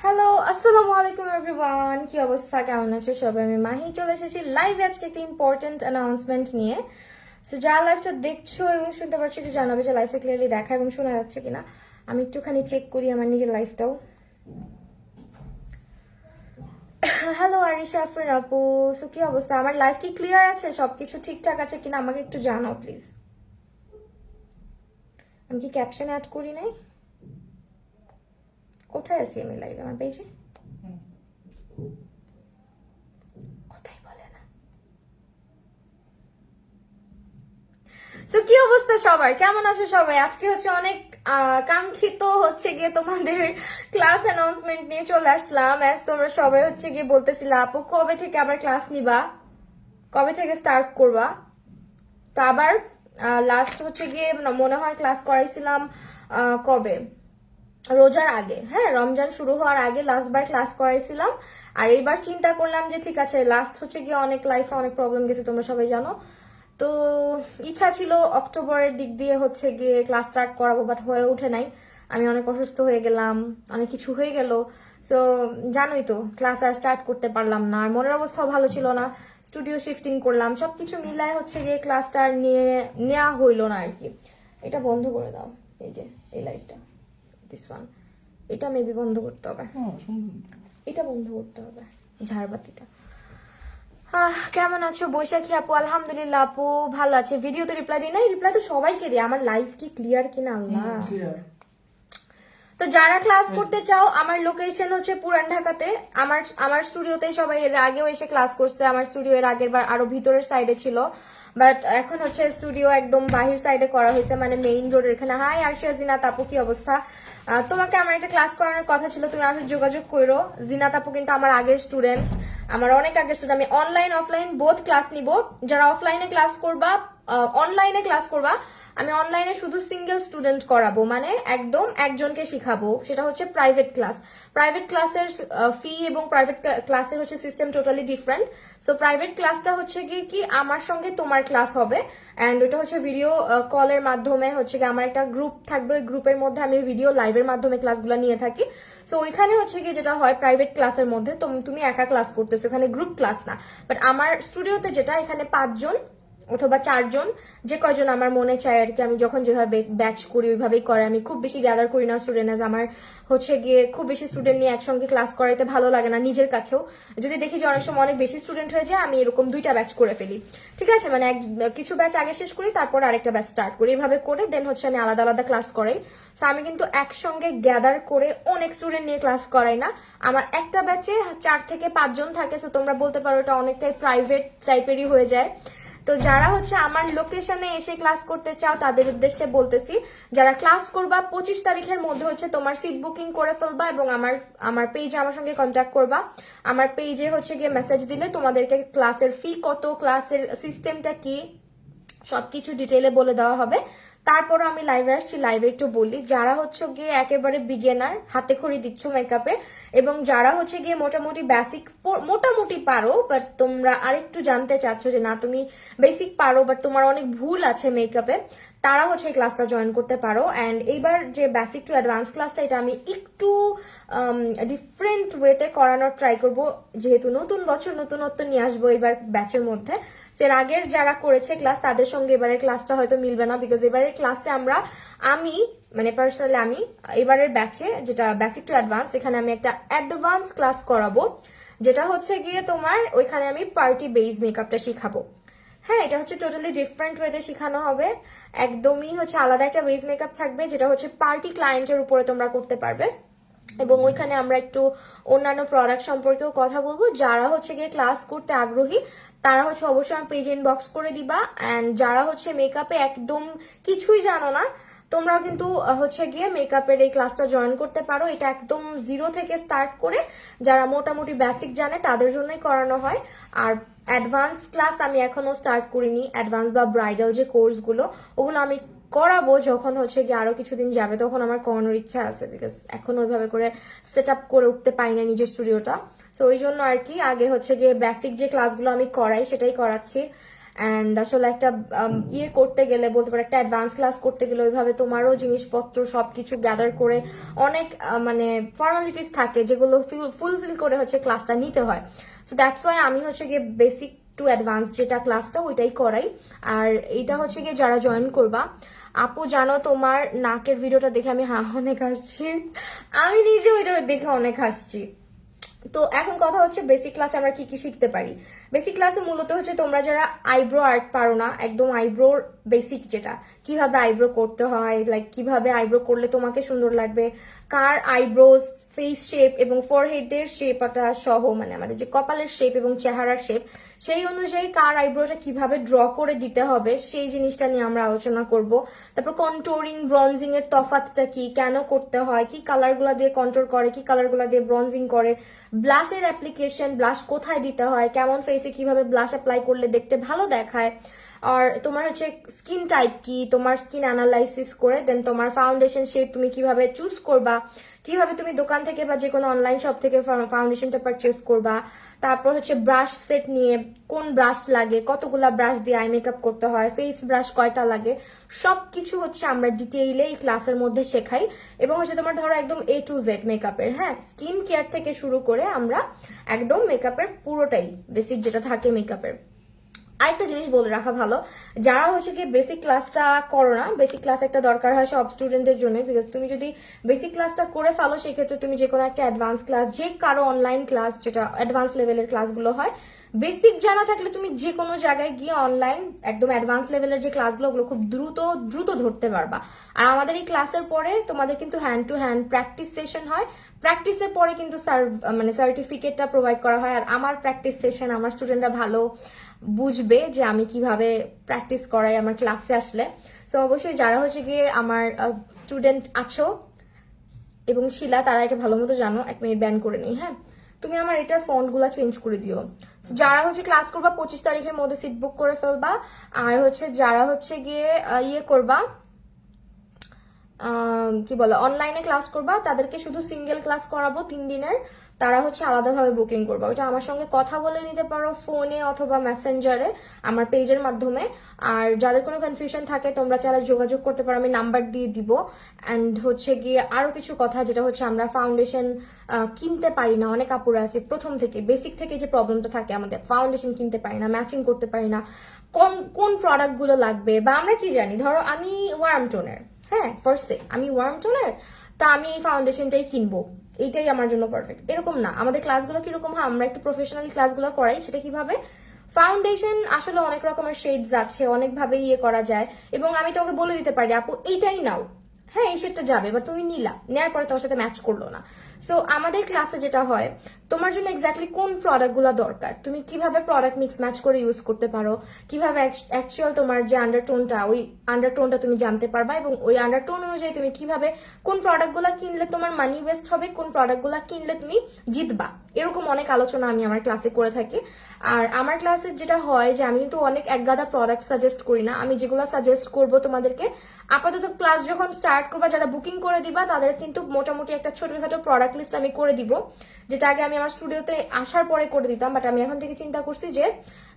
Hello, আসসালামু আলাইকুম everyone. কি অবস্থা, কেমন আছো সবাই? আমি মাহি চলে এসেছি লাইভে আজকে একটা ইম্পর্টেন্ট অ্যানাউন্সমেন্ট নিয়ে। সো যারা লাইভটা দেখছো এবং শুনতে পাচ্ছ একটু জানাবে যে লাইভটা ক্লিয়ারলি দেখা এবং শোনা যাচ্ছে কিনা। আমি একটুখানি চেক করি আমার নিজের লাইভটাও। হ্যালো আরিশা আফরিন আপু, সো কি অবস্থা? আমার লাইভ কি ক্লিয়ার আছে? সবকিছু ঠিকঠাক আছে কিনা আমাকে একটু জানাও প্লিজ। আমি কি ক্যাপশন অ্যাড করি নাই? কোথায় আছি আমি লাইভে? আমার পেজে কোথায় বলে না। তো কি অবস্থা সবার, কেমন আছো সবাই? আজকে হচ্ছে অনেক কাঙ্ক্ষিত হচ্ছে গিয়ে তোমাদের ক্লাস অ্যানাউন্সমেন্ট নিয়ে চলে আসলাম। অ্যাজ তোমরা সবাই হচ্ছে গিয়ে বলতেছিলা আপু কবে থেকে আবার ক্লাস নিবা, কবে থেকে স্টার্ট করবা। তো আবার লাস্ট হচ্ছে গিয়ে মনে হয় ক্লাস করাইছিলাম কবে, রোজার আগে। হ্যাঁ, রমজান শুরু হওয়ার আগে লাস্ট বার ক্লাস করাইছিলাম। আর এইবার চিন্তা করলাম যে ঠিক আছে, লাস্ট হচ্ছে গিয়ে অনেক লাইফে অনেক প্রবলেম গেছে, তোমরা সবাই জানো। তো ইচ্ছা ছিল অক্টোবরের দিক দিয়ে হচ্ছে গিয়ে ক্লাস স্টার্ট করাবো, বাট হয়ে ওঠে নাই। আমি অনেক অসুস্থ হয়ে গেলাম, অনেক কিছু হয়ে গেল। সো জানোই তো, ক্লাস আর স্টার্ট করতে পারলাম না। আর মনের অবস্থাও ভালো ছিল না, স্টুডিও শিফটিং করলাম, সবকিছু মিলায় হচ্ছে গিয়ে ক্লাসটা আর নেওয়া হইলো না আর কি। এটা বন্ধ করে দাও, এই যে এই লাইটটা, দিস ওয়ান, এটা মেবি বন্ধ করতে হবে। এটা বন্ধ করতে হবে, ঝাড়বাতিটা। কেমন আছো বৈশাখী আপু? আলহামদুলিল্লাহ আপু ভালো আছে। ভিডিওতে রিপ্লাই দিই নাই, রিপ্লাই তো সবাইকে দিই। আমার লাইভ কি ক্লিয়ার কিনা আল্লাহ। তো যারা ক্লাস করতে চাও, আমার লোকেশন হচ্ছে পুরান ঢাকাতে। আমার স্টুডিওতে সবাই এর আগেও এসে ক্লাস করছে। আমার স্টুডিও এর আগের বার আরো ভিতরের সাইডে ছিল, বাট এখন হচ্ছে স্টুডিও একদম বাহির সাইডে করা হয়েছে, মানে মেইন রোডের এখানে। হাই আরশিয়া জিনাত আপু, কি অবস্থা? তোমাকে আমার একটা ক্লাস করানোর কথা ছিল, তুমি আমার সাথে যোগাযোগ করো। জিনাত আপু কিন্তু আমার আগের স্টুডেন্ট, আমার অনেক আগের স্টুডেন্ট। আমি অনলাইন অফলাইন বোথ ক্লাস নিব। যারা অফলাইনে ক্লাস করবা, অনলাইনে ক্লাস করবা, আমি অনলাইনে শুধু সিঙ্গেল স্টুডেন্ট করাবো, মানে একদম একজনকে শিখাবো। সেটা হচ্ছে প্রাইভেট ক্লাস। প্রাইভেট ক্লাসের ফি এবং প্রাইভেট ক্লাসের হচ্ছে system totally different. So private ক্লাসটা হচ্ছে গিয়ে কি আমার সঙ্গে তোমার ক্লাস হবে, অ্যান্ড ওটা হচ্ছে ভিডিও কলের মাধ্যমে হচ্ছে গিয়ে আমার একটা গ্রুপ থাকবে। ওই গ্রুপের মধ্যে আমি ভিডিও লাইভের মাধ্যমে ক্লাসগুলো নিয়ে থাকি। সো ওইখানে হচ্ছে গিয়ে যেটা হয়, প্রাইভেট ক্লাসের মধ্যে তুমি একা ক্লাস করতেছো, এখানে গ্রুপ ক্লাস না। বাট আমার স্টুডিওতে যেটা, এখানে 5 জন অথবা 4 জন, যে কয়জন আমার মনে চায় আর কি। আমি যখন যেভাবে ব্যাচ করি ওইভাবেই করে। আমি খুব বেশি গ্যাদার করি না স্টুডেন্ট, আমার হচ্ছে গিয়ে খুব বেশি স্টুডেন্ট নিয়ে একসঙ্গে ক্লাস করাইতে ভালো লাগে না নিজের কাছেও। যদি দেখি যে অনেক সময় অনেক বেশি স্টুডেন্ট হয়ে যায়, আমি এরকম 2টা ব্যাচ করে ফেলি। ঠিক আছে, মানে কিছু ব্যাচ আগে শেষ করি, তারপর আরেকটা ব্যাচ স্টার্ট করি, এইভাবে করে দেন হচ্ছে আমি আলাদা আলাদা ক্লাস করাই। তো আমি কিন্তু একসঙ্গে গ্যাদার করে অনেক স্টুডেন্ট নিয়ে ক্লাস করাই না। আমার একটা ব্যাচে 4 থেকে 5 জন থাকে। সো তোমরা বলতে পারো এটা অনেকটাই প্রাইভেট টাইপেরই হয়ে যায়। তো যারা হচ্ছে আমার লোকেশনে এসে ক্লাস করতে চাও, তাদের উদ্দেশ্যে বলতেছি, যারা ক্লাস করবা 25 তারিখের মধ্যে হচ্ছে তোমার সিট বুকিং করে ফেলবা এবং আমার পেজে আমার সঙ্গে কন্ট্যাক্ট করবা। আমার পেজে হচ্ছে গিয়ে মেসেজ দিলে তোমাদেরকে ক্লাসের ফি কত, ক্লাসের সিস্টেমটা কি, সবকিছু ডিটেইলে বলে দেওয়া হবে। তারপরও আমি লাইভে আসছি, লাইভে একটু বলি, যারা হচ্ছে গিয়ে একেবারে বিগিনার, হাতে খড়ি দিচ্ছ মেকআপে, এবং যারা হচ্ছে গিয়ে মোটামুটি বেসিক মোটামুটি পারো, বাট তোমরা আরেকটু জানতে চাচ্ছ যে না তুমি বেসিক পারো বাট তোমার অনেক ভুল আছে মেকআপে, তারা হচ্ছে এই ক্লাসটা জয়েন করতে পারো। অ্যান্ড এইবার যে বেসিক টু অ্যাডভান্স ক্লাসটা, এটা আমি একটু ডিফারেন্ট ওয়েতে করানোর ট্রাই করব, যেহেতু নতুন বছর নতুনত্ব নিয়ে আসবো এবার ব্যাচের মধ্যে। এর আগের যারা করেছে ক্লাস, তাদের সঙ্গে এবারের ক্লাসটা হয়তো মিলবে না, বিকজ এবারের ক্লাসে আমি মানে পার্সোনালি আমি এবারের ব্যাচে, যেটা বেসিক টু অ্যাডভান্স, এখানে আমি একটা অ্যাডভান্স ক্লাস করাবো, যেটা হচ্ছে গিয়ে তোমার ওইখানে আমি পার্টি বেস মেকআপটা শিখাবো। হ্যাঁ, এটা হচ্ছে টোটালি ডিফারেন্ট ওয়েতে শেখানো হবে। একদমই হচ্ছে আলাদা একটা বেস মেকআপ থাকবে, যেটা হচ্ছে পার্টি ক্লায়েন্টের উপরে তোমরা করতে পারবে। এবং ওইখানে আমরা একটু অন্যান্য প্রোডাক্ট সম্পর্কেও কথা বলবো। যারা হচ্ছে গিয়ে ক্লাস করতে আগ্রহী, তারা হচ্ছে অবশ্যই আমার পেজ ইনবক্স করে দিবা। অ্যান্ড যারা হচ্ছে মেকআপে একদম কিছুই জানো না, তোমরাও কিন্তু হচ্ছে গিয়ে মেকআপের এই ক্লাসটা জয়েন করতে পারো। এটা একদম 0 থেকে স্টার্ট করে যারা মোটামুটি বেসিক জানে তাদের জন্যই করানো হয়। আর অ্যাডভান্স ক্লাস আমি এখনো স্টার্ট করিনি। অ্যাডভান্স বা ব্রাইডাল যে কোর্সগুলো, ওগুলো আমি করাবো যখন হচ্ছে গিয়ে আরো কিছুদিন যাবে, তখন আমার করানোর ইচ্ছা আছে, বিকজ এখন ওইভাবে করে সেট আপ করে উঠতে পারি না নিজের স্টুডিওটা। সো ওই জন্য আর কি আগে হচ্ছে গিয়ে বেসিক যে ক্লাসগুলো আমি করাই সেটাই করাচ্ছি। অ্যান্ড আসলে একটা ইয়ে করতে গেলে বলতে পারো একটা অ্যাডভান্স ক্লাস করতে গেলে ওইভাবে তোমারও জিনিসপত্র সবকিছু গ্যাদার করে অনেক মানে ফর্মালিটিস থাকে যেগুলো ফুলফিল করে হচ্ছে ক্লাসটা নিতে হয়। সো দ্যাটস ওয়াই আমি হচ্ছে গিয়ে বেসিক টু অ্যাডভান্স যেটা ক্লাসটা ওইটাই করাই। আর এইটা হচ্ছে গিয়ে যারা জয়েন করবা, আপু জানো তোমার নাকের ভিডিওটা দেখে আমি অনেক হাসছি, আমি নিজে ওইটা দেখে অনেক হাসছি। তো এখন কথা হচ্ছে বেসিক ক্লাসে আমরা কি কি শিখতে পারি। বেসিক ক্লাসে মূলত হচ্ছে তোমরা যারা আইব্রো আর্ট পারো না, একদম আইব্রোর বেসিক যেটা কিভাবে আইব্রো করতে হয়, লাইক কিভাবে আইব্রো করলে তোমাকে সুন্দর লাগবে, কার আইব্রোজ ফেস শেপ এবং ফোরহেডের শেপটা সহ মানে আমাদের যে কপালের শেপ এবং চেহারার শেপ সেই অনুযায়ী কার আইব্রোটা কিভাবে ড্র করে দিতে হবে সেই জিনিসটা নিয়ে আমরা আলোচনা করব। তারপর কন্ট্রোরিং ব্রঞ্জিং এর তফাৎটা কি, কেন করতে হয়, কি কালারগুলো দিয়ে কন্ট্রোর করে, কি কালারগুলো দিয়ে ব্রঞ্জিং করে, ব্লাশের অ্যাপ্লিকেশন, ব্লাশ কোথায় দিতে হয়, কেমন ফেসে কিভাবে ব্লাশ অ্যাপ্লাই করলে দেখতে ভালো দেখায়, আর তোমার হচ্ছে স্কিন টাইপ কি, তোমার স্কিন অ্যানালাইসিস করে দেন তোমার ফাউন্ডেশন শেড তুমি কিভাবে চুজ করবা, কিভাবে তুমি দোকান থেকে বা যে কোনো অনলাইন শপ থেকে ফাউন্ডেশনটা পারচেস করবা। তারপর হচ্ছে ব্রাশ সেট নিয়ে কোন ব্রাশ লাগে, কতগুলা ব্রাশ দিয়ে আই মেকআপ করতে হয়, ফেস ব্রাশ কয়টা লাগে, সবকিছু হচ্ছে আমরা ডিটেইলে এই ক্লাসের মধ্যে শেখাই। এবং হচ্ছে তোমার ধরো একদম A to Z মেকআপের, হ্যাঁ স্কিন কেয়ার থেকে শুরু করে আমরা একদম মেকআপের পুরোটাই বেসিক যেটা থাকে মেকআপের। আরেকটা জিনিস বলে রাখা ভালো, যারা হচ্ছে কি বেসিক ক্লাসটা করো না, বেসিক ক্লাস একটা দরকার হয় সব স্টুডেন্টদের জন্য, বিকজ তুমি যদি বেসিক ক্লাসটা করে ফেলো সেক্ষেত্রে তুমি যে কোনো একটা অ্যাডভান্স ক্লাস, যে কারো অনলাইন ক্লাস যেটা অ্যাডভান্স লেভেলের ক্লাসগুলো হয়, বেসিক জানা থাকলে তুমি যে কোনো জায়গায় গিয়ে অনলাইন একদম অ্যাডভান্স লেভেলের যে ক্লাসগুলো ওগুলো খুব দ্রুত দ্রুত ধরতে পারবা। আর আমাদের এই ক্লাসের পরে তোমাদের কিন্তু hand to hand practice session হয়, প্র্যাকটিসের পরে কিন্তু মানে সার্টিফিকেটটা প্রোভাইড করা হয়। আর আমার প্র্যাকটিস সেশন আমার স্টুডেন্টরা ভালো বুঝবে যে আমি কিভাবে প্র্যাকটিস করাই আমার ক্লাসে আসলে। সো অবশ্যই যারা হচ্ছে গিয়ে আমার স্টুডেন্ট আছো এবং শিলা তারা এটা ভালো মতো জানো, 1 মিনিট ব্যান করে নেই, হ্যাঁ তুমি আমার এটার ফন্টগুলো চেঞ্জ করে দিও। যারা হচ্ছে ক্লাস করবা 25 তারিখের মধ্যে সিট বুক করে ফেলবা। আর হচ্ছে যারা হচ্ছে গিয়ে ইয়ে করবা কি বলে অনলাইনে ক্লাস করবা তাদেরকে শুধু সিঙ্গেল ক্লাস করাবো 3 দিনের, তারা হচ্ছে আলাদাভাবে বুকিং করবা। ওইটা আমার সঙ্গে কথা বলে নিতে পারো ফোনে অথবা মেসেঞ্জারে আমার পেজের মাধ্যমে। আর যাদের কোনো কনফিউশন থাকে তোমরা চাইলে যোগাযোগ করতে পারো, আমি নাম্বার দিয়ে দিব। অ্যান্ড হচ্ছে গিয়ে আরো কিছু কথা যেটা হচ্ছে আমরা ফাউন্ডেশন কিনতে পারি না, অনেক আপুরা আছে প্রথম থেকে বেসিক থেকে যে প্রবলেমটা থাকে আমাদের, ফাউন্ডেশন কিনতে পারি না, ম্যাচিং করতে পারি না, কোন কোন প্রোডাক্ট গুলো লাগবে বা আমরা কি জানি, ধরো আমি ওয়ার্ম টোনের, হ্যাঁ ফার্স্টে আমি ওয়ার্ম টোনের, তা আমি এই ফাউন্ডেশনটাই কিনবো, এইটাই আমার জন্য পারফেক্ট, এরকম না। আমাদের ক্লাসগুলো কিরকম হয়, আমরা একটু প্রফেশনালি ক্লাসগুলো করাই। সেটা কিভাবে, ফাউন্ডেশন আসলে অনেক রকমের শেডস আছে, অনেকভাবে ইয়ে করা যায়, এবং আমি তোমাকে বলে দিতে পারি আপু এইটাই নাও, হ্যাঁ এই শেডটা যাবে, বাট তুমি নিলা, নেওয়ার পরে তোমার সাথে ম্যাচ করলো না। সো আমাদের ক্লাসে যেটা হয়, তোমার জন্য এক্স্যাক্টলি কোন প্রোডাক্টগুলো দরকার, তুমি কিভাবে প্রোডাক্ট মিক্স ম্যাচ করে ইউজ করতে পারো, কিভাবে অ্যাকচুয়াল তোমার যে আন্ডারটোনটা ওই আন্ডারটোনটা তুমি জানতে পারবা, এবং ওই আন্ডারটোন অনুযায়ী তুমি কিভাবে কোন প্রোডাক্টগুলো কিনলে তোমার মানি ওয়েস্ট হবে, কোন প্রোডাক্টগুলো কিনলে তুমি জিতবা, এরকম অনেক আলোচনা আমি আমার ক্লাসে করে থাকি। আর আমার ক্লাসে যেটা হয় যে আমি কিন্তু অনেক একগাদা প্রোডাক্ট সাজেস্ট করি না, আমি যেগুলো সাজেস্ট করব তোমাদেরকে আপাতত ক্লাস যখন স্টার্ট করবা যারা বুকিং করে দিবা তাদের কিন্তু মোটামুটি একটা ছোটখাটো প্রোডাক্ট লিস্ট আমি করে দিব, যেটা আগে আমি আমার স্টুডিওতে আসার পরে করে দিতাম, বাট আমি এখন থেকে চিন্তা করছি যে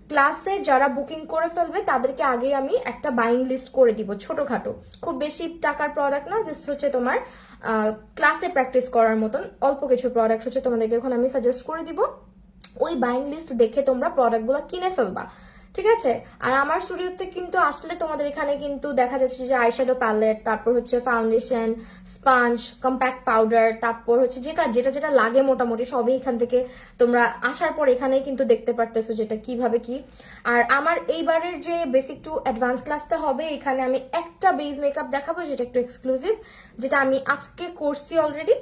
ক্লাসে যারা বুকিং করে ফেলবে তাদেরকে আগে আমি একটা বাইং লিস্ট করে দিব, ছোটখাটো খুব বেশি টাকার প্রোডাক্ট না, জাস্ট হচ্ছে তোমার ক্লাসে প্র্যাকটিস করার মতন অল্প কিছু প্রোডাক্ট হচ্ছে তোমাদেরকে এখন আমি সাজেস্ট করে দিব। ওই বাইং লিস্ট দেখে তোমরা প্রোডাক্টগুলো কিনে ফেলবা, ঠিক আছে। আর আমার স্টুডিওতে কিন্তু আসলে তোমাদের এখানে কিন্তু দেখা যাচ্ছে যে আইশ্যাডো প্যালেট, তারপর হচ্ছে ফাউন্ডেশন, স্পঞ্জ, কম্প্যাক্ট পাউডার, তারপর হচ্ছে যেটা যেটা লাগে মোটামুটি সবই এখান থেকে তোমরা আসার পর এখানেই কিন্তু দেখতে পারতেছো যেটা কিভাবে কি। আর আমার এইবারের যে বেসিক টু অ্যাডভান্স ক্লাসটা হবে, এখানে আমি একটা বেস মেকআপ দেখাবো যেটা একটু এক্সক্লুসিভ, যেটা আমি আজকে করছি অলরেডি,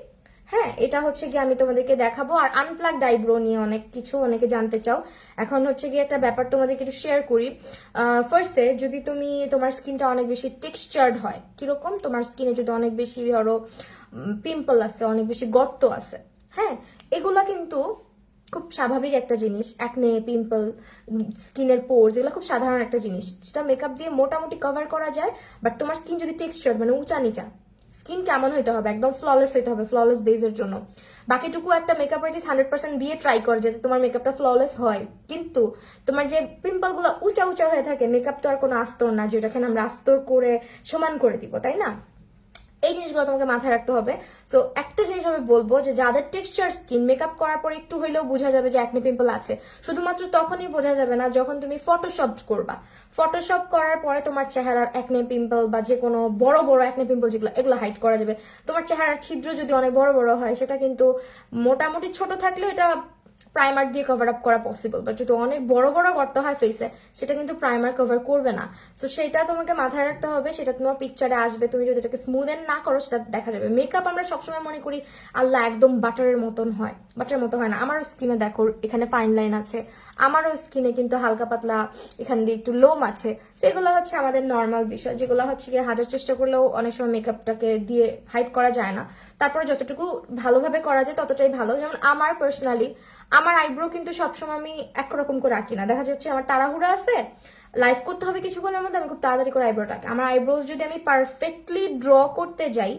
হ্যাঁ এটা হচ্ছে গিয়ে আমি তোমাদেরকে দেখাবো। আর আনপ্লাগড আইব্রো নিয়ে অনেক কিছু অনেকে জানতে চাও, এখন হচ্ছে গিয়ে একটা ব্যাপার তোমাদেরকে একটু শেয়ার করি। ফার্স্টে যদি তুমি তোমার স্কিনটা অনেক বেশি টেক্সচার্ড হয়, কিরকম তোমার স্কিনে যদি অনেক বেশি ধরো পিম্পল আছে, অনেক বেশি গর্ত আছে, হ্যাঁ এগুলা কিন্তু খুব স্বাভাবিক একটা জিনিস, একনে, পিম্পল, স্কিনের পোর্স, এগুলো খুব সাধারণ একটা জিনিস, সেটা মেকআপ দিয়ে মোটামুটি কভার করা যায়। বাট তোমার স্কিন যদি টেক্সচার মানে উঁচা নিচা, স্কিন কেমন হইতে হবে, একদম ফ্ললেস হইতে হবে, ফ্ললেস বেজের জন্য। বাকিটুকু একটা মেকআপ আর্টিস্ট 100% দিয়ে ট্রাই করে যাতে তোমার মেকআপটা ফ্ললেস হয়, কিন্তু তোমার যে পিম্পল গুলো উঁচা উঁচা হয়ে থাকে, মেকআপ তো আর কোনো আস্তর না যেটাখানে আমরা আস্তর করে সমান করে দিব, তাই না? এই জিনিসগুলো তোমাকে মাথায় রাখতে হবে। সো একটা জিনিস আমি বলবো যে যাদের টেক্সচার স্কিন, মেকআপ করার পর একটু হইলেও বোঝা যাবে যে একনি পিম্পল আছে, শুধুমাত্র তখনই বোঝা যাবে না যখন তুমি ফটোশপ করবা। ফটোশপ করার পরে তোমার চেহারার একনি পিম্পল বা যে কোনো বড় বড় একনি পিম্পল যেগুলো, এগুলো হাইড করা যাবে। তোমার চেহারার ছিদ্র যদি অনেক বড় বড় হয়, সেটা কিন্তু মোটামুটি ছোট থাকলেও এটা প্রাইমার দিয়ে কভার আপ করা পসিবল, বাট যদি অনেক বড় বড় করতে হয় ফেসে, সেটা কিন্তু প্রাইমার কভার করবে না। তো সেটা তোমাকে মাথায় রাখতে হবে, সেটা তোমার পিকচারে আসবে। তুমি যদি এটাকে স্মুথেন না করো, সেটা দেখা যাবে। মেকআপ আমরা সবসময় মনে করি আল্লাহ একদম বাটারের মতন হয়, বাটারের মতো হয় না। আমারও স্কিনে দেখো এখানে ফাইন লাইন আছে, আমারও স্কিনে কিন্তু হালকা পাতলা এখান দিয়ে একটু লোম আছে। সেগুলো হচ্ছে আমাদের নর্মাল বিষয়, যেগুলো হচ্ছে গিয়ে হাজার চেষ্টা করলেও অনেক সময় মেকআপটাকে দিয়ে হাইড করা যায় না। তারপরে যতটুকু ভালোভাবে করা যায় ততটাই ভালো। যেমন আমার পার্সোনালি আমার আইব্রো কিন্তু সবসময় আমি একরকম করে আঁকি না। দেখা যাচ্ছে আমার তাড়াহুড়া আছে, লাইভ করতে হবে কিছুক্ষণের মধ্যে, আমি খুব তাড়াতাড়ি করে আইব্রোটা আঁকি। আমার আইব্রোজ যদি আমি পারফেক্টলি ড্র করতে যাই,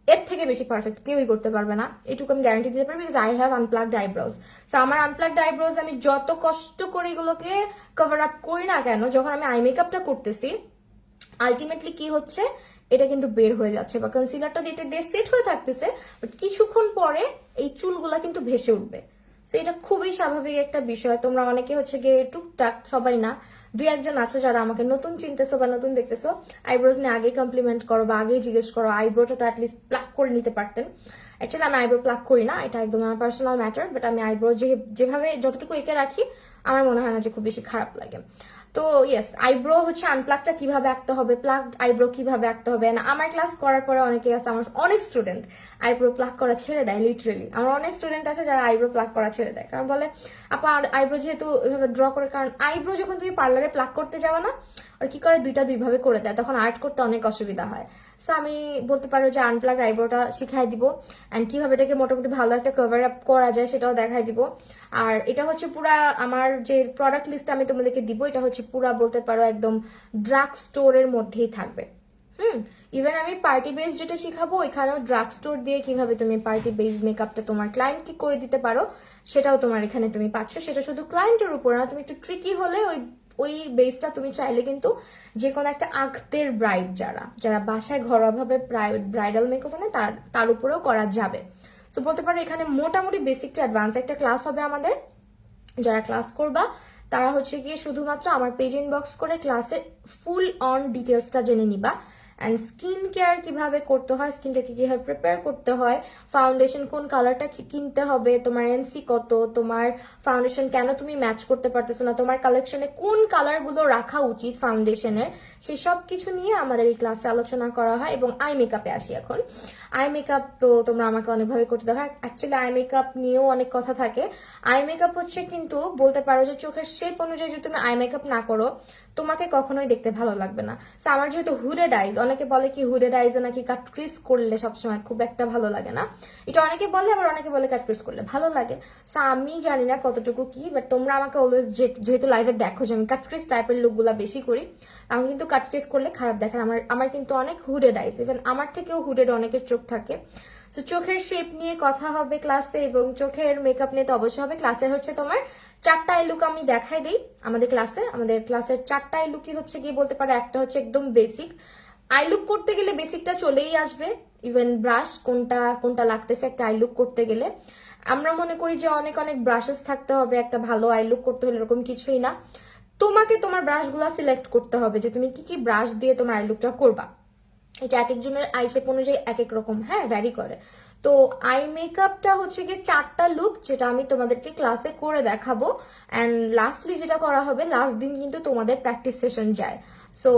এর থেকে বেশি পারফেক্ট কেউই করতে পারবে না, এটুকু আমি গ্যারান্টি দিতে পারবি, because I have unplugged eyebrows. So আমার আনপ্লাগড আইব্রোজ আমি যত কষ্ট করে এগুলোকে কভার আপ করি না কেন, যখন আমি আই মেকআপটা করতেছি, আলটিমেটলি কি হচ্ছে, এটা কিন্তু বের হয়ে যাচ্ছে বা কনসিলারটা দিয়ে সেট হয়ে থাকতেছে, বাট কিছুক্ষণ পরে এই চুলগুলা কিন্তু ভেসে উঠবে। তো এটা খুবই স্বাভাবিক একটা বিষয়। তোমরা অনেকে হচ্ছে গিয়ে টুকটাক, সবাই না, দুই একজন আছো যারা আমাকে নতুন চিনতেছো বা নতুন দেখতেছো, আইব্রোজ নিয়ে আগে কমপ্লিমেন্ট করো বা আগেই জিজ্ঞেস করো আইব্রোটা তো অ্যাটলিস্ট প্লাক করে নিতে পারতেন। অ্যাকচুয়ালি আমি আইব্রো প্লাক করি না, এটা একদম আমার পার্সোনাল ম্যাটার, বাট আমি আইব্রো যেভাবে যতটুকু এঁকে রাখি, আমার মনে হয় না যে খুব বেশি খারাপ লাগে। তো ইয়েস, আইব্রো হচ্ছে আনপ্লাগটা কিভাবে আঁকতে হবে, প্লাগ আইব্রো কিভাবে আঁকতে হবে না। আমার ক্লাস করার পরে অনেকে আছে, আমার অনেক স্টুডেন্ট আইব্রো প্লাগ করা ছেড়ে দেয়। লিটারেলি আমার অনেক স্টুডেন্ট আছে যারা আইব্রো প্লাগ করা ছেড়ে দেয়, কারণ বলে আপা আইব্রো যেহেতু এভাবে ড্র করে, কারণ আইব্রো যখন তুমি পার্লারে প্লাগ করতে যাবে না, আর কি করে দুইটা দুইভাবে করে দেয়, তখন আর্ট করতে অনেক অসুবিধা হয়। সো আমি বলতে পারো যে আনপ্লাগ আইব্রোটা শিখাই দিব, অ্যান্ড কিভাবে এটাকে মোটামুটি ভালো একটা কভার আপ করা যায় সেটাও দেখাই দিব। আর এটা হচ্ছে পুরা আমার যে প্রোডাক্ট লিস্ট আমি তোমাদেরকে দিব, এটা হচ্ছে পুরা বলতে পারো একদম ড্রাগ স্টোরের মধ্যেই থাকবে। ইভেন আমি পার্টি বেস যেটা শিখাবো, এখানেও ড্রাগ স্টোর দিয়ে কিভাবে তুমি পার্টি বেস মেকআপটা তোমার ক্লায়েন্টকে করে দিতে পারো, সেটাও তোমার এখানে তুমি পাচ্ছ। সেটা শুধু ক্লায়েন্টের উপর না, তুমি একটু ট্রিকি হলে ওই বেসটা তুমি চাইলে কিন্তু যে কোনো একটা আঁকতের ব্রাইড যারা যারা বাসায় ঘরোয়াভাবে ব্রাইডাল মেকআপ মানে তার উপরেও করা যাবে। তো বলতে পারো এখানে মোটামুটি বেসিক টু অ্যাডভান্স একটা ক্লাস হবে আমাদের। যারা ক্লাস করবা তারা হচ্ছে গিয়ে শুধুমাত্র আমার পেজ ইনবক্স করে ক্লাসের ফুল অন ডিটেলসটা জেনে নিবা। অ্যান্ড স্কিন কেয়ার কিভাবে করতে হয়, স্কিনটাকে কিভাবে প্রিপেয়ার করতে হয়, ফাউন্ডেশন কোন কালারটা কিনতে হবে, তোমার এনসি কত, তোমার ফাউন্ডেশন কেন তুমি ম্যাচ করতে পারতেছো না, তোমার কালেকশনে কোন কালারগুলো রাখা উচিত ফাউন্ডেশনের, সেই সব কিছু নিয়ে আমাদের এই ক্লাসে আলোচনা করা হয়। এবং আই মেকআপে আসি এখন। আই মেকআপ তো তোমরা আমাকে অনেকভাবে করতে দেখো, অ্যাকচুয়ালি আই মেকআপ নিয়েও অনেক কথা থাকে। আই মেকআপ হচ্ছে কিন্তু বলতে পারো যে চোখের শেপ অনুযায়ী যদি তুমি আই মেকআপ না করো, তোমাকে কখনোই দেখতে ভালো লাগবে না। তো আমার যেহেতু হুডেড আইজ, অনেকে বলে কি হুডেড আইজে নাকি কাট ক্রিস করলে সবসময় খুব একটা ভালো লাগে না, এটা অনেকে বলে, আবার অনেকে বলে কাট ক্রিস করলে ভালো লাগে। সো আমি জানি না কতটুকু কি, বাট তোমরা আমাকে অলওয়েজ যেহেতু লাইভে দেখো যে আমি কাট ক্রিস টাইপের লুকগুলা বেশি করি, আমি কিন্তু কাট ক্রিস করলে খারাপ দেখেন। আমার কিন্তু অনেক হুডেড আইজ, ইভেন আমার থেকেও হুডেড অনেকের চোখ থাকে। সো চোখের শেপ নিয়ে কথা হবে ক্লাসে, এবং চোখের মেকআপ নিয়ে তো অবশ্যই হবে ক্লাসে। হচ্ছে তোমার 4টা আই লুক আমি দেখাই দিই আমাদের ক্লাসের 4টা আই লুকই হচ্ছে গিয়ে বলতে পারো, একটা হচ্ছে একদম বেসিক। আই লুক করতে গেলে বেসিকটা চলেই আসবে, ইভেন ব্রাশ কোনটা লাগতেছে একটা আই লুক করতে গেলে। আমরা মনে করি যে অনেক অনেক ব্রাশেস থাকতে হবে একটা ভালো আই লুক করতে হলে, এরকম কিছুই না। তোমাকে তোমার ব্রাশগুলা সিলেক্ট করতে হবে যে তুমি কি কি ব্রাশ দিয়ে তোমার আই লুকটা করবা। এটা এক একজনের আই শেপ অনুযায়ী এক এক রকম ভ্যারি করে। তো আই মেকআপটা হচ্ছে গিয়ে 4টা লুক, যেটা আমি তোমাদেরকে ক্লাসে করে দেখাবো। অ্যান্ড লাস্টলি যেটা করা হবে, লাস্ট দিন কিন্তু তোমাদের প্র্যাকটিস সেশন যায়। সো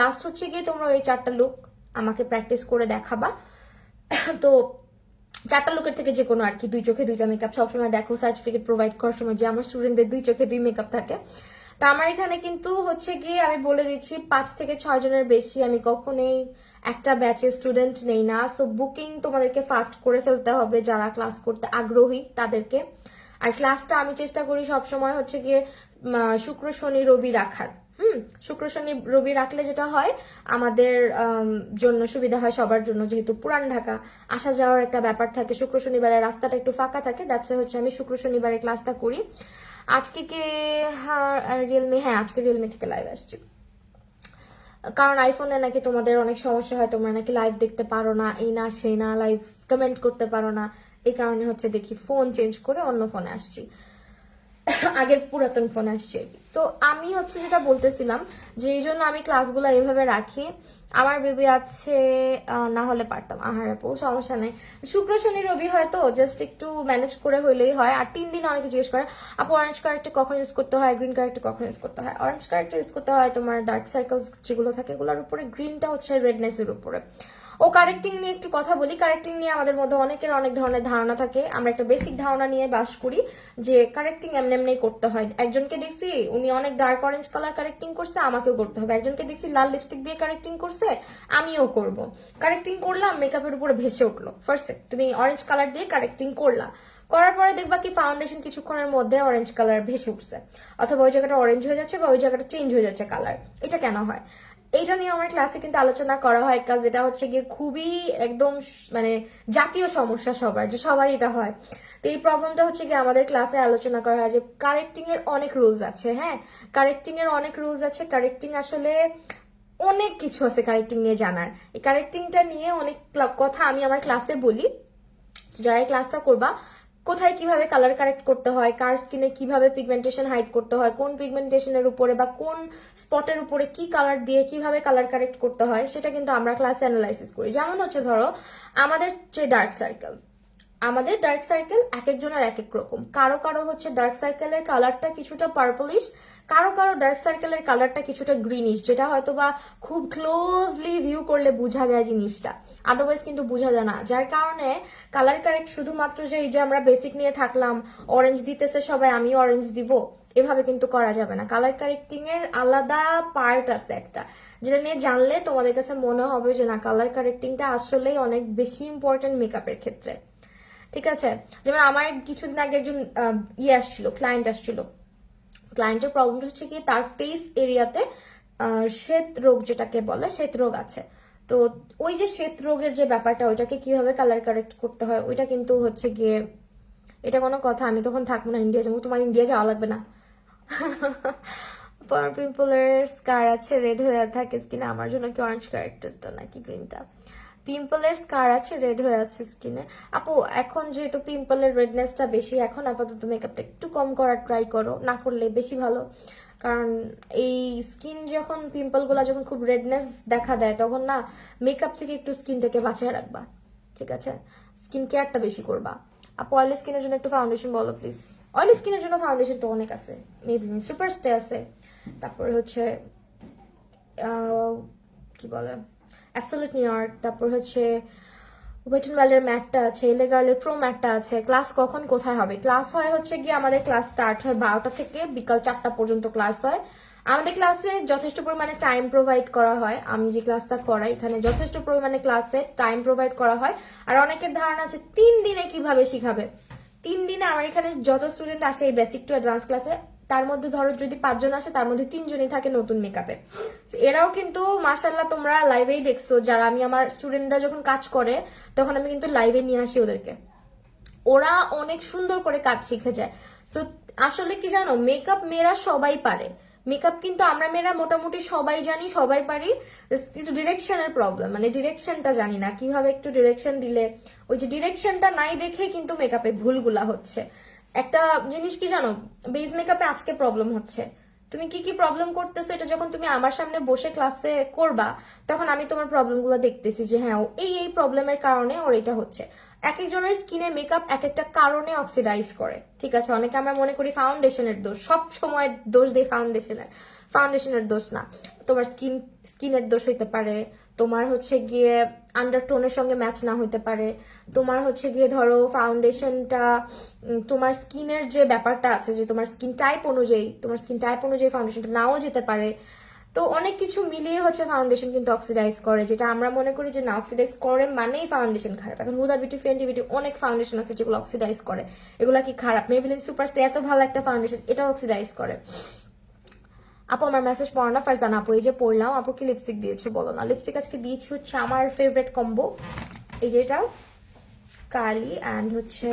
লাস্ট হচ্ছে গিয়ে তোমরা ওই 4টা লুক আমাকে প্র্যাকটিস করে দেখাবা। তো 4টা লুকের থেকে যে কোনো আর কি, 2 চোখে 2টা মেকআপ। সবসময় দেখো সার্টিফিকেট প্রোভাইড করার সময় যে আমার স্টুডেন্টদের 2 চোখে 2 মেকআপ থাকে। তা আমার এখানে কিন্তু হচ্ছে গিয়ে আমি বলে দিচ্ছি 5 থেকে 6 জনের বেশি আমি কখনোই একটা ব্যাচে স্টুডেন্ট নেই না। সো বুকিং তোমাদেরকে ফাস্ট করে ফেলতে হবে যারা ক্লাস করতে আগ্রহী তাদেরকে। আর ক্লাসটা আমি চেষ্টা করি সবসময় হচ্ছে গিয়ে শুক্র শনি রবি রাখার। শুক্র শনি রবি রাখলে যেটা হয় আমাদের জন্য সুবিধা হয়, সবার জন্য, যেহেতু পুরান ঢাকা আসা যাওয়ার একটা ব্যাপার থাকে, শুক্র শনিবারের রাস্তাটা একটু ফাঁকা থাকে, দ্যাটস হচ্ছে আমি শুক্র শনিবারে ক্লাসটা করি। আজকে কি রিয়েলমি, হ্যাঁ আজকে রিয়েলমি থেকে লাইভ আসছি, কারণ আইফোনে নাকি তোমাদের অনেক সমস্যা হয়, তোমরা নাকি লাইভ দেখতে পারো না, এই না সেই না, লাইভ কমেন্ট করতে পারো না, এই কারণে হচ্ছে দেখি ফোন চেঞ্জ করে অন্য ফোনে আসছি, আগের পুরাতন ফোন আসছে। তো আমি হচ্ছে যেটা বলতেছিলাম যে এই জন্য আমি ক্লাসগুলো এইভাবে রাখি। আমার বেবি আছে, না হলে পারতাম, আহার আপু সমস্যা নেই, শুক্র শনি রবি হয়তো জাস্ট একটু ম্যানেজ করে হইলেই হয়। আর 3 দিন অনেকে জিজ্ঞেস করে আপু অরেঞ্জ কারেক্টে কখন ইউজ করতে হয়, গ্রিন কারেক্টে কখন ইউজ করতে হয়। অরেঞ্জ কারেক্টে ইউজ করতে হয় তোমার ডার্ক সার্কেলস যেগুলো থাকে এগুলোর উপরে, গ্রিনটা হচ্ছে রেডনেসের উপরে। ও কারেক্টিং নিয়ে একটু কথা বলি। কারেক্টিং নিয়ে আমাদের মধ্যে অনেকের অনেক ধরনের ধারণা থাকে, আমরা একটা বেসিক ধারণা নিয়ে বাস করি যে কারেক্টিং এমনি এমনি করতে হয়। একজনকে দেখছি উনি অনেক ডার্ক অরেঞ্জ কালার কারেক্টিং করছে, আমাকেও করতে হবে। একজনকে দেখছি লাল লিপস্টিক দিয়ে কারেক্টিং করছে, আমিও করব। কারেক্টিং করলাম, মেকআপের উপরে ভেসে উঠলো, ফার্স্টে তুমি অরেঞ্জ কালার দিয়ে কারেক্টিং করলা, করার পরে দেখবা কি ফাউন্ডেশন কিছুক্ষণের মধ্যে অরেঞ্জ কালার ভেসে উঠছে, অথবা ওই জায়গাটা অরেঞ্জ হয়ে যাচ্ছে বা ওই জায়গাটা চেঞ্জ হয়ে যাচ্ছে কালার। এটা কেন হয়? এইটা নিয়ে আমার ক্লাসে কিন্তু আলোচনা করা হয়, কাজ এটা হচ্ছে গিয়ে খুবই একদম মানে জাতীয় সমস্যা সবার, যে সবারই এটা হয়। তো এই প্রবলেমটা হচ্ছে গিয়ে আমাদের ক্লাসে আলোচনা করা হয় যে কারেক্টিং এর অনেক রুলস আছে। হ্যাঁ, কারেক্টিং এর অনেক রুলস আছে। কারেক্টিং আসলে অনেক কিছু আছে কারেক্টিং নিয়ে জানার। এই কারেক্টিংটা নিয়ে অনেক কথা আমি আমার ক্লাসে বলি। যারা ক্লাসটা করবা, কোথায় কিভাবে কালার কারেক্ট করতে হয়, কার স্কিনে কিভাবে পিগমেন্টেশন হাইড করতে হয়, কোন পিগমেন্টেশনের উপরে বা কোন স্পটের উপরে কি কালার দিয়ে কিভাবে কালার কারেক্ট করতে হয়, সেটা কিন্তু আমরা ক্লাসে অ্যানালাইসিস করি। যেমন হচ্ছে ধরো আমাদের যে ডার্ক সার্কেল, আমাদের ডার্ক সার্কেল এক একজনের এক এক রকম। কারো কারো হচ্ছে ডার্ক সার্কেলের কালারটা কিছুটা পার্পলিশ, কারো কারো ডার্ক সার্কেলের কালারটা কিছুটা গ্রিনিশ, যেটা হয়তো বা খুব ক্লোজলি ভিউ করলে বোঝা যায় জিনিসটা, আদারওয়াইজ কিন্তু বোঝা যায় না। যার কারণে কালার কারেক্ট শুধুমাত্র যে এই যে আমরা বেসিক নিয়ে থাকলাম, অরেঞ্জ দিতেছে সবাই আমি অরেঞ্জ দিব, এভাবে কিন্তু করা যাবে না। কালার কারেক্টিং এর আলাদা পার্ট আছে একটা, যেটা নিয়ে জানলে তোমাদের কাছে মনে হবে যে না কালার কারেক্টিংটা আসলেই অনেক বেশি ইম্পর্টেন্ট মেকআপের ক্ষেত্রে। ঠিক আছে, যেমন আমার কিছুদিন আগে একজন আসছিল, ক্লায়েন্ট আসছিল। ক্লায়েন্টের প্রবলেমটা হচ্ছে কি তার ফেস এরিয়াতে শ্বেত রোগ যেটাকে বলে, শ্বেত রোগ আছে। তো ওই যে শ্বেত রোগের যে ব্যাপারটা, ওইটাকে কিভাবে কালার কারেক্ট করতে হয়, ওইটা কিন্তু হচ্ছে গিয়ে, এটা কোনো কথা? আমি তখন থাকবো না, ইন্ডিয়া যাবো। তোমার ইন্ডিয়া যাওয়া লাগবে না। পিম্পলের স্কার আছে, রেড হয়ে থাকে স্কিনে, আমার জন্য কি অরেঞ্জ কারেক্টারটা নাকি গ্রিনটা? পিম্পলের স্কার আছে, রেড হয়ে আছে স্কিনে। আপু এখন যেহেতু পিম্পলের রেডনেসটা বেশি, এখন আপাতত মেকআপটা একটু কম করার ট্রাই করো, না করলে বেশি ভালো। কারণ এই স্কিন যখন পিম্পল গুলা যখন খুব রেডনেস দেখা দেয়, তখন না মেকআপ থেকে একটু স্কিনটাকে বাঁচিয়ে রাখবা। ঠিক আছে, স্কিন কেয়ারটা বেশি করবা। আপু অয়েলি স্কিনের জন্য একটু ফাউন্ডেশন বলো প্লিজ। অয়েলি স্কিনের জন্য ফাউন্ডেশন তো অনেক আছে, মেবলিন সুপার স্টে আছে, তারপরে হচ্ছে কি বলে অ্যাবসলিউট নিউইয়র্ক, তারপর হচ্ছে ওয়েট এন্ড ওয়াইল্ডের ম্যাটটা আছে, এলে গার্লের প্রো ম্যাটটা আছে। ক্লাস কখন কোথায় হবে? ক্লাস হয় হচ্ছে গিয়ে আমাদের ক্লাস স্টার্ট হয় 12টা থেকে বিকাল 4টা পর্যন্ত ক্লাস হয়। আমাদের ক্লাসে যথেষ্ট পরিমাণে টাইম প্রোভাইড করা হয়। আমি যে ক্লাসটা করাই এখানে যথেষ্ট পরিমাণে ক্লাসে টাইম প্রোভাইড করা হয়। আর অনেকের ধারণা আছে 3 দিনে কিভাবে শিখাবে। 3 দিনে আমার এখানে যত স্টুডেন্ট আসে এই বেসিক টু অ্যাডভান্স ক্লাসে, তার মধ্যে ধরো যদি 5 জন আসে, তার মধ্যে 3 জনই থাকে নতুন মেকআপে। এরাও কিন্তু মাশাআল্লাহ তোমরা লাইভেই দেখছো, যারা আমি আমার স্টুডেন্টরা যখন কাজ করে তখন আমি কিন্তু লাইভে নিয়ে আসি ওদেরকে, ওরা অনেক সুন্দর করে কাজ শিখে যায়। তো আসলে কি জানো, মেকআপ মেয়েরা সবাই পারে, মেকআপ কিন্তু আমরা মেয়েরা মোটামুটি সবাই জানি, সবাই পারি, কিন্তু ডিরেকশনের প্রবলেম, মানে ডিরেকশনটা জানি না কিভাবে একটু ডিরেকশন দিলে, ওই যে ডিরেকশনটা নাই দেখে কিন্তু মেকআপে ভুলগুলা হচ্ছে। একটা জিনিস কি জানো, বেস মেকআপে আজকে প্রবলেম হচ্ছে, তুমি কি কি প্রবলেম করতেছো এটা যখন তুমি আমার সামনে বসে ক্লাসে করবা, তখন আমি তোমার প্রবলেমগুলো দেখতেছি যে হ্যাঁ এই এই প্রবলেমের কারণে ওর এটা হচ্ছে। এক একজনের স্কিনে মেকআপ এক একটা কারণে অক্সিডাইজ করে। ঠিক আছে, অনেকে আমরা মনে করি ফাউন্ডেশনের দোষ, সব সময় দোষ দেয় ফাউন্ডেশনের দোষ না। তোমার স্কিনের দোষ হইতে পারে, তোমার হচ্ছে গিয়ে আন্ডারটোনের সঙ্গে ম্যাচ না হইতে পারে, তোমার হচ্ছে গিয়ে ধরো ফাউন্ডেশনটা তোমার স্কিনের যে ব্যাপারটা আছে, যে তোমার স্কিন টাইপ অনুযায়ী ফাউন্ডেশনটা নাও যেতে পারে। তো অনেক কিছু মিলিয়ে হচ্ছে ফাউন্ডেশন কিন্তু অক্সিডাইজ করে, যেটা আমরা মনে করি যে না অক্সিডাইজ করে মানেই ফাউন্ডেশন খারাপ। এখন হুদা বিউটি ফেন্টি বিউটি অনেক ফাউন্ডেশন আছে যেগুলো অক্সিডাইজ করে, এগুলা কি খারাপ? মেবলিন সুপারস্টে এত ভালো একটা ফাউন্ডেশন, এটা অক্সিডাইজ করে। আপু আমার মেসেজ পড়ো না ফারজানা আপু, এই যে পড়লাম। আপু কি লিপস্টিক দিয়েছো বলো না? লিপস্টিক আজকে দিয়েছি হচ্ছে আমার ফেভারিট কম্বো, এই যে এটা কালি অ্যান্ড হচ্ছে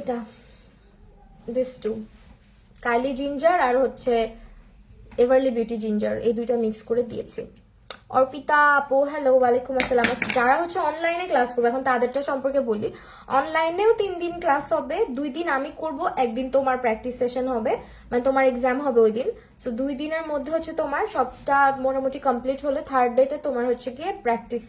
এটা দিস টু, কাইলি জিঞ্জার আর হচ্ছে এভারলি বিউটি জিঞ্জার, এই দুইটা মিক্স করে দিয়েছি। অর্পিতা আপু হ্যালো, ওয়ালাইকুম আসসালাম। যারা হচ্ছে অনলাইনে ক্লাস করবে এখন তাদেরটা সম্পর্কে বলি। অনলাইনেও 3 দিন ক্লাস হবে, 2 দিন আমি করব, একদিন তোমার প্র্যাকটিস সেশন হবে, মানে তোমার এক্সাম হবে ওই দিন। সো 2 দিনের মধ্যে হচ্ছে তোমার সবটা মোটামুটি কমপ্লিট হলে থার্ড ডেতে তোমার হচ্ছে গিয়ে প্র্যাকটিস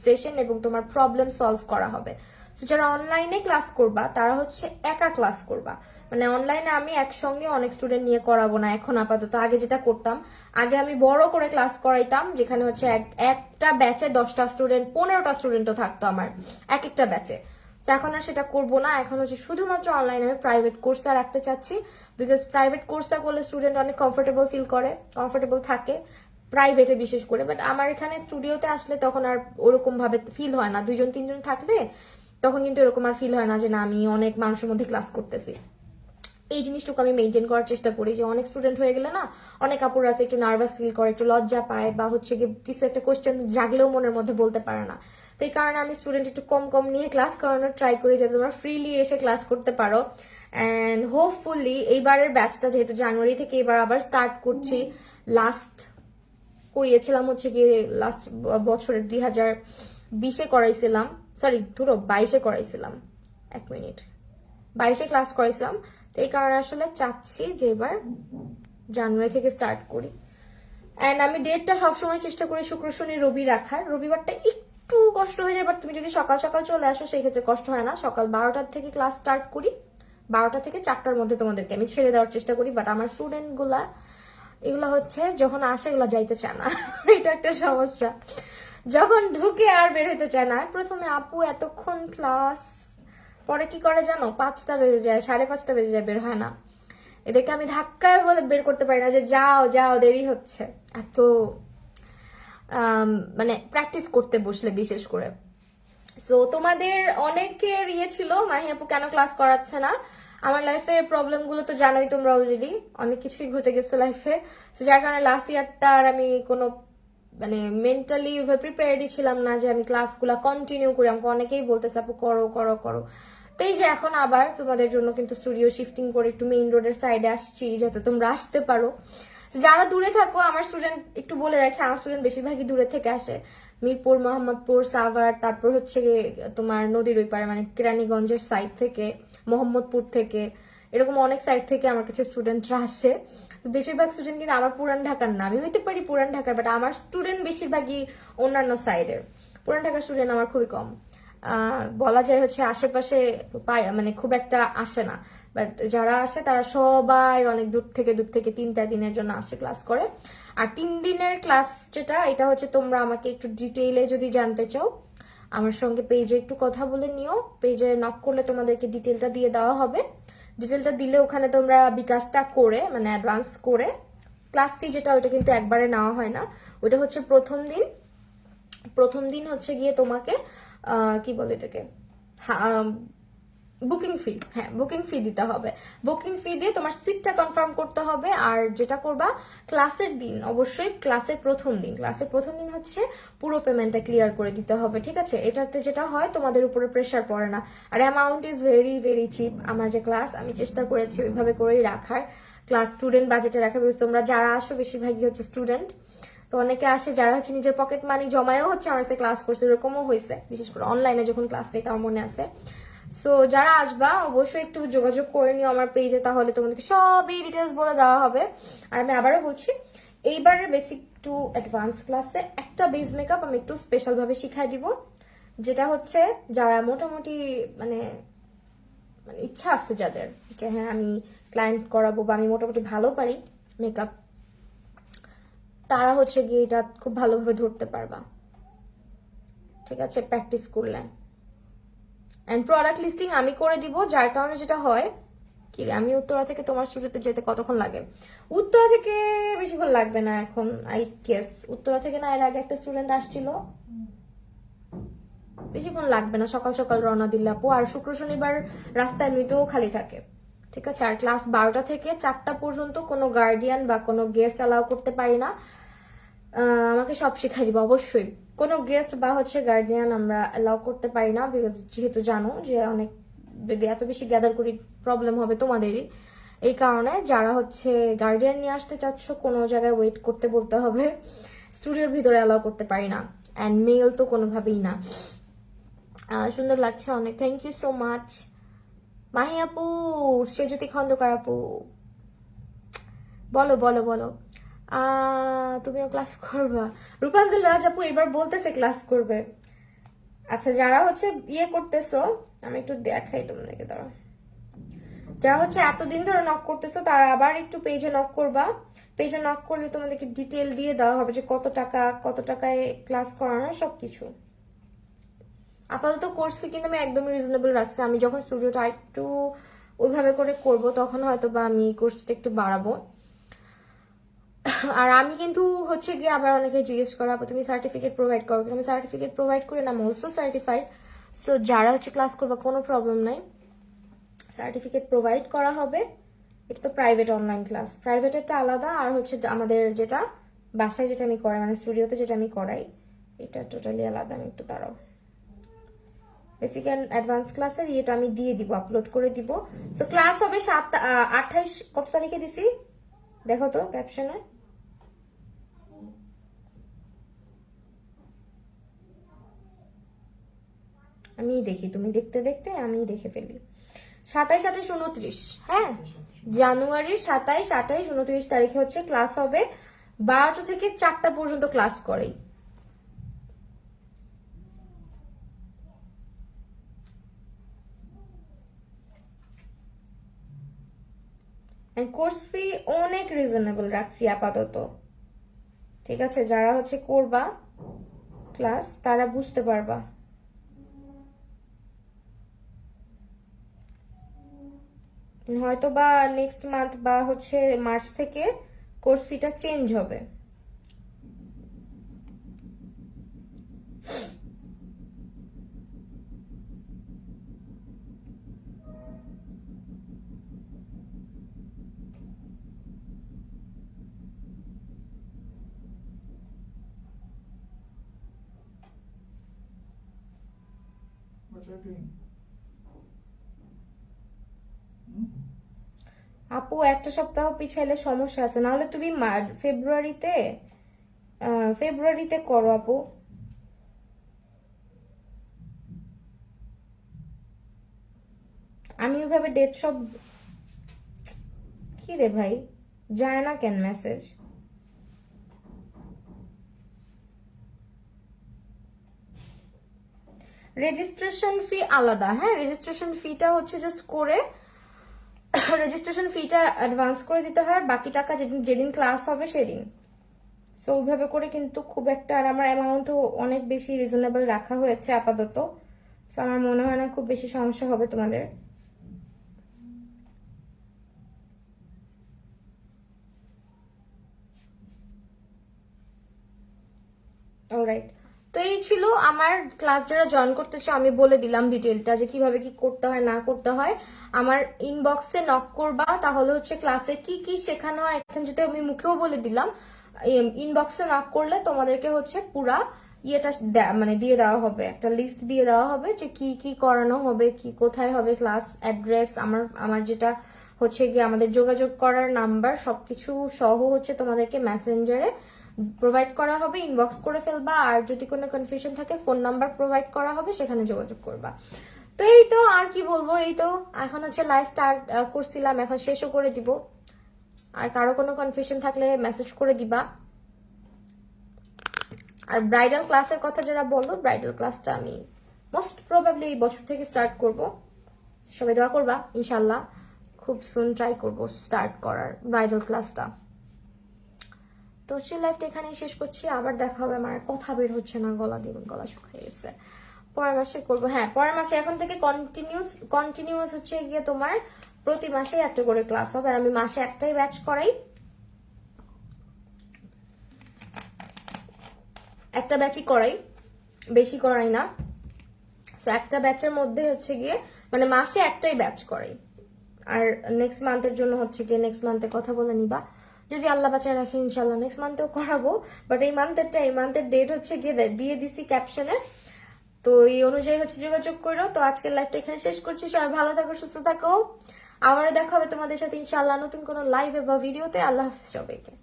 সেশন এবং তোমার প্রবলেম সলভ করা হবে। সো যারা অনলাইনে ক্লাস করবা তারা হচ্ছে একা ক্লাস করবা, মানে অনলাইনে আমি একসঙ্গে অনেক স্টুডেন্ট নিয়ে করাবো না এখন আপাতত। আগে যেটা করতাম, আগে আমি বড় করে ক্লাস করাইতাম, যেখানে হচ্ছে একটা ব্যাচে 10টা স্টুডেন্ট 15টা স্টুডেন্টও থাকতো আমার এক একটা ব্যাচে। তো এখন আর সেটা করবো না, এখন হচ্ছে শুধুমাত্র অনলাইনে আমি প্রাইভেট কোর্সটা রাখতে চাচ্ছি, বিকজ প্রাইভেট কোর্সটা করলে স্টুডেন্ট অনেক কমফোর্টেবল ফিল করে, কমফোর্টেবল থাকে প্রাইভেটে বিশেষ করে। বাট আমার এখানে স্টুডিওতে আসলে তখন আর ওরকম ভাবে ফিল হয় না, 2জন 3জন থাকলে তখন কিন্তু এরকম আর ফিল হয় না যে না আমি অনেক মানুষের মধ্যে ক্লাস করতেছি। এই জিনিসটুকু আমি মেনটেন করার চেষ্টা করি, যে অনেক স্টুডেন্ট হয়ে গেলে না অনেক আপুরা আছে একটু নার্ভাস ফিল করে, একটু লজ্জা পায়, বা হচ্ছে কি কিছু একটা কোশ্চেন জাগলেও মনের মধ্যে বলতে পারে না। তো এই কারণে আমি স্টুডেন্ট একটু কম কম নিয়ে ক্লাস করানোর ট্রাই করি, যাতে তোমরা ফ্রিলি এসে ক্লাস করতে পারো। অ্যান্ড হোপফুলি এইবারের ব্যাচটা যেহেতু জানুয়ারি থেকে এবার আবার স্টার্ট করছি, লাস্ট করিয়েছিলাম হচ্ছে গিয়ে লাস্ট বছরের 2020-এ করাইছিলাম, সরি ধরো 22-এ করাইছিলাম, 1 মিনিট 22-এ ক্লাস করাইছিলাম। তো এই কারণে আসলে চাচ্ছি যে এবার জানুয়ারি থেকে স্টার্ট করি। অ্যান্ড আমি ডেটটা সবসময় চেষ্টা করি শুক্র শনি রবি রাখার, রবিবারটা একটু কষ্ট হয়ে যায়, বাট তুমি যদি সকাল সকাল চলে আসো সেই ক্ষেত্রে কষ্ট হয় না। সকাল 12টার থেকে ক্লাস স্টার্ট করি, 12টা থেকে 4টার মধ্যে তোমাদেরকে আমি ছেড়ে দেওয়ার চেষ্টা করি। বাট আমার স্টুডেন্ট গুলা এগুলো হচ্ছে যখন আসে এগুলো যাইতে চায় না এটা একটা সমস্যা, যখন ঢুকে আর বের হইতে চায় না। প্রথমে আপু এতক্ষণ ক্লাস, পরে কি করে জানো, 5টা বেজে যায়, 5:30 বেজে যায়, বের হয় না। এদেরকে আমি ধাক্কায় বলে বের করতে পারি না যে যাও যাও দেরি হচ্ছে, এত মানে প্র্যাকটিস করতে বসলে বিশেষ করে। সো তোমাদের অনেকের ইয়ে ছিল মাহি আপু কেন ক্লাস করাচ্ছে না। আমার লাইফে প্রবলেম গুলো তো জানোই তোমরা অলরেডি, অনেক কিছুই ঘটে গেছে লাইফে, যার কারণে লাস্ট ইয়ারটা আর আমি কোনো মানে মেন্টালি প্রিপেয়ারই ছিলাম না যে আমি ক্লাসগুলো কন্টিনিউ করি। আমাকে অনেকেই বলতেছে আপু করো করো করো। তো এই যে এখন আবার তোমাদের জন্য কিন্তু স্টুডিও শিফটিং করে একটু মেইন রোডের সাইডে আসছি, যাতে তোমরা আসতে পারো। যারা দূরে থাকো, আমার স্টুডেন্ট একটু বলে রাখি, আমার স্টুডেন্ট বেশিরভাগই দূরে থেকে আসে, মিরপুর, মোহাম্মদপুর, সাভার, তারপর হচ্ছে তোমার নদীর ওই পারে মানে কেরানীগঞ্জের সাইড থেকে, মোহাম্মদপুর থেকে, এরকম অনেক সাইড থেকে আমার কাছে স্টুডেন্টরা আসে। বেশিরভাগ স্টুডেন্ট কিন্তু আমার পুরান ঢাকার না, আমি হইতে পারি পুরান ঢাকার, বাট আমার স্টুডেন্ট বেশিরভাগই অন্যান্য সাইডের। পুরান ঢাকার স্টুডেন্ট আমার খুবই কম, বলা যায় হচ্ছে আশেপাশে মানে খুব একটা আসে না। বাট যারা আসে তারা সবাই অনেক দূর থেকে 3টা দিনের জন্য আসে ক্লাস করে। আর 3 দিনের ক্লাস যেটা, এটা হচ্ছে তোমরা আমাকে একটু ডিটেইলে যদি জানতে চাও আমার সঙ্গে পেজে একটু কথা বলে নিও, পেজে নক করলে তোমাদেরকে ডিটেলটা দিয়ে দেওয়া হবে। ডিটেলটা দিলে ওখানে তোমরা বিকাশটা করে মানে অ্যাডভান্স করে, ক্লাস ফি যেটা ওটা কিন্তু একবারে নেওয়া হয় না, ওটা হচ্ছে প্রথম দিন হচ্ছে গিয়ে তোমাকে কি বলে এটাকে বুকিং ফি, হ্যাঁ বুকিং ফি দিতে হবে। বুকিং ফি দিয়ে তোমার সিটটা কনফার্ম করতে হবে। আর যেটা করবা ক্লাসের দিন, অবশ্যই ক্লাসের প্রথম দিন হচ্ছে পুরো পেমেন্টটা ক্লিয়ার করে দিতে হবে, ঠিক আছে? এটাতে যেটা হয় তোমাদের উপরে প্রেশার পড়ে না, আর amount is very very cheap. আমার যে ক্লাস আমি চেষ্টা করেছি ওইভাবে করেই রাখার, ক্লাস স্টুডেন্ট বাজেটে রাখার, বিকজ তোমরা যারা আসো বেশিরভাগই হচ্ছে স্টুডেন্ট। তো অনেকে আসে যারা হচ্ছে নিজের পকেট মানি জমায়ও হচ্ছে আমার সাথে ক্লাস করছে, এরকমও হয়েছে, বিশেষ করে অনলাইনে যখন ক্লাস নেই তার মনে আছে। সো যারা আসবা অবশ্যই একটু যোগাযোগ করে নিও আমার পেজে, তাহলে তোমাদেরকে সবই ডিটেলস বলে দেওয়া হবে। আর আমি আবারও বলছি, এইবারের বেসিক টু অ্যাডভান্স ক্লাসে একটা বেস মেকআপ আমি একটু স্পেশাল ভাবে শিখাই দিব, যেটা হচ্ছে যারা মোটামুটি মানে ইচ্ছা আছে যাদের যে হ্যাঁ আমি ক্লায়েন্ট করাবো বা আমি মোটামুটি ভালো পারি মেকআপ, তারা হচ্ছে গিয়ে এটা খুব ভালোভাবে ধরতে পারবা, ঠিক আছে, প্র্যাকটিস করলে। এন্ড প্রোডাক্ট লিস্টিং আমি করে দিব, যার কারণে যেটা হয় কি আমি উত্তরা থেকে তোমার স্টুডিওতে যেতে কতক্ষণ লাগে? উত্তরা থেকে বেশিক্ষণ লাগবে না এখন, আই গেস উত্তরা থেকে না এর আগে একটা স্টুডেন্ট আসছিল, বেশিক্ষণ লাগবে না, সকাল সকাল রওনা দিলে আপু। আর শুক্র শনিবার রাস্তা এমনিতেও খালি থাকে, ঠিক আছে। আর ক্লাস 12টা থেকে 4টা পর্যন্ত কোনো গার্ডিয়ান বা কোনো গেস্ট অ্যালাউ করতে পারি না। আমাকে সব শেখাই দিব অবশ্যই। কোনো গেস্ট বা হচ্ছে গার্ডিয়ান আমরা অ্যালাউ করতে পারি না, বিকজ যেহেতু জানো যে অনেক যদি এত বেশি গ্যাদার করি প্রবলেম হবে তোমাদেরই। এই কারণে যারা হচ্ছে গার্ডিয়ান নিয়ে আসতে চাচ্ছ কোনো জায়গায় ওয়েট করতে বলতে হবে। স্টুডিওর ভিতরে অ্যালাউ করতে পারি না, অ্যান্ড মেল তো কোনোভাবেই না। সুন্দর লাগছে অনেক, thank you so much. Mahi আপু, সেজুতি খন্দকার আপু, বলো বলো বলো। তুমিও ক্লাস করবা? রূপাঞ্জল রাজ আপু এবার বলতেছে ক্লাস করবে। আচ্ছা, যারা হচ্ছে ইয়ে করতেছো, আমি একটু দেখাই তোমাদেরকে, দাঁড়াও। যারা হচ্ছে এতদিন ধরে নক করতেছো তারা আবার একটু পেজে নক করবা। পেজে নক করলে তোমাদেরকে ডিটেল দিয়ে দেওয়া হবে যে কত টাকায় ক্লাস করানো সবকিছু। আপাতত কোর্স ফি কিন্তু আমি একদমই রিজনেবল রাখছি। আমি যখন স্টুডিওটা একটু ওইভাবে করে করব তখন হয়তো বা আমি কোর্সটা একটু বাড়াবো। আর আমি কিন্তু হচ্ছে গিয়ে আবার অনেকে জিজ্ঞেস করাবো তুমি সার্টিফিকেট প্রোভাইড করো, আমি সার্টিফিকেট প্রোভাইড করি না, আমি অলসো সার্টিফাইড। সো যারা হচ্ছে ক্লাস করবে কোনো প্রবলেম নাই, সার্টিফিকেট প্রোভাইড করা হবে। এটা তো প্রাইভেট অনলাইন ক্লাস, প্রাইভেটেরটা আলাদা, আর হচ্ছে আমাদের যেটা বাসায় যেটা আমি করাই, মানে স্টুডিওতে যেটা আমি করাই, এটা টোটালি আলাদা। আমি একটু দাঁড়াও, বেসিক অ্যান্ড অ্যাডভান্স ক্লাসের ইয়েটা আমি দিয়ে দিব, আপলোড করে দিব। সো ক্লাস হবে 28 কত তারিখে দিছি দেখো তো ক্যাপশনে, আমি দেখি, তুমি দেখতে দেখতে আমি দেখে ফেলি। 27, 28, 29, হ্যাঁ জানুয়ারির 27, 28, 29 তারিখে হচ্ছে ক্লাস হবে। 12টা থেকে 4টা পর্যন্ত ক্লাস করে। কোর্স ফি অনেক রিজনেবল রাখছি আপাতত, ঠিক আছে। যারা হচ্ছে করবা ক্লাস তারা বুঝতে পারবা। হয়তো বা নেক্সট মান্থ বা হচ্ছে মার্চ থেকে কোর্স ফিটা চেঞ্জ হবে। আপু একটা সপ্তাহ পিছাইলে সমস্যা আছে, নাহলে তুমি ফেব্রুয়ারিতে করো আপু। আমি ওইভাবে ডেট সব, কি রে ভাই যায় না কেন মেসেজ? রেজিস্ট্রেশন ফি আলাদা, হ্যাঁ রেজিস্ট্রেশন ফিটা হচ্ছে জাস্ট করে রেজিস্ট্রেশন ফিটা অ্যাডভান্স করে দিতে হয়, আর বাকি টাকা যেদিন যেদিন ক্লাস হবে সেদিন। সো ওইভাবে করে কিন্তু খুব একটা, আর আমার অ্যামাউন্টও অনেক বেশি রিজনেবল রাখা হয়েছে আপাতত। সো আমার মনে হয় না খুব বেশি সমস্যা হবে তোমাদের। অলরাইট, তো এই ছিল আমার ক্লাস। যারা জয়েন করতেছো আমি বলে দিলাম ডিটেলটা যে কিভাবে কি করতে হয় না করতে হয়। আমার ইনবক্সে নক করবা, তাহলে হচ্ছে ক্লাসে কি কি শেখানো হয় এখন যদি আমি মুখেও বলে দিলাম, ইনবক্সে নক করলে তোমাদেরকে হচ্ছে পুরা ইয়েটা মানে দিয়ে দেওয়া হবে, একটা লিস্ট দিয়ে দেওয়া হবে যে কি কি করানো হবে, কি কোথায় হবে ক্লাস, অ্যাড্রেস, আমার যেটা হচ্ছে গিয়ে আমাদের যোগাযোগ করার নাম্বার সবকিছু সহ হচ্ছে তোমাদেরকে মেসেঞ্জারে প্রোভাইড করা হবে, ইনবক্স করে ফেলবা। আর যদি কোনো কনফিউশন থাকে ফোন নাম্বার প্রোভাইড করা হবে, সেখানে যোগাযোগ করবা। তো এই তো, আর কি বলবো, এই তো এখন হচ্ছে লাইভ স্টার্ট করছিলাম, এখন শেষও করে দিব। আর কারো কোনো কনফিউশন থাকলে মেসেজ করে দিবা। আর ব্রাইডাল ক্লাসের কথা যারা বলবো, ব্রাইডাল ক্লাসটা আমি মোস্ট প্রবাবলি এই বছর থেকে স্টার্ট করব। সবাই দোয়া করবা, ইনশাল্লাহ খুব সুন ট্রাই করব স্টার্ট করার ব্রাইডাল ক্লাসটা। তো সেই লাইফটা এখানেই শেষ করছি, আবার দেখা হবে। আমার কথা বের হচ্ছে না, গলা শুকিয়ে গেছে। পরের মাসে করবো, হ্যাঁ পরের মাসে এখন থেকে কন্টিনিউয়াস হচ্ছে গিয়ে তোমার প্রতি মাসে একটা করে ক্লাস হবে। আর আমি মাসে একটাই ব্যাচ করাই, একটা ব্যাচই করাই, বেশি করাই না। তো একটা ব্যাচের মধ্যে হচ্ছে গিয়ে মানে মাসে একটাই ব্যাচ করাই, আর নেক্সট মান্থের জন্য হচ্ছে গিয়ে নেক্সট মান্থে কথা বলে নিবা, যদি আল্লাহ বাঁচায় রাখে ইনশাল্লাহ নেক্সট মান্থেও করাবো। বাট এই মান্থের ডেট হচ্ছে গিয়ে দিয়ে দিছি ক্যাপশনে, তো এই অনুযায়ী হচ্ছে যোগাযোগ করো। তো আজকের লাইভটা এখানে শেষ করছি, সবাই ভালো থাকো, সুস্থ থাকো, আবারও দেখা হবে তোমাদের সাথে ইনশাআল্লাহ নতুন কোনো লাইভে বা ভিডিওতে। আল্লাহ হাফিজ সবাইকে।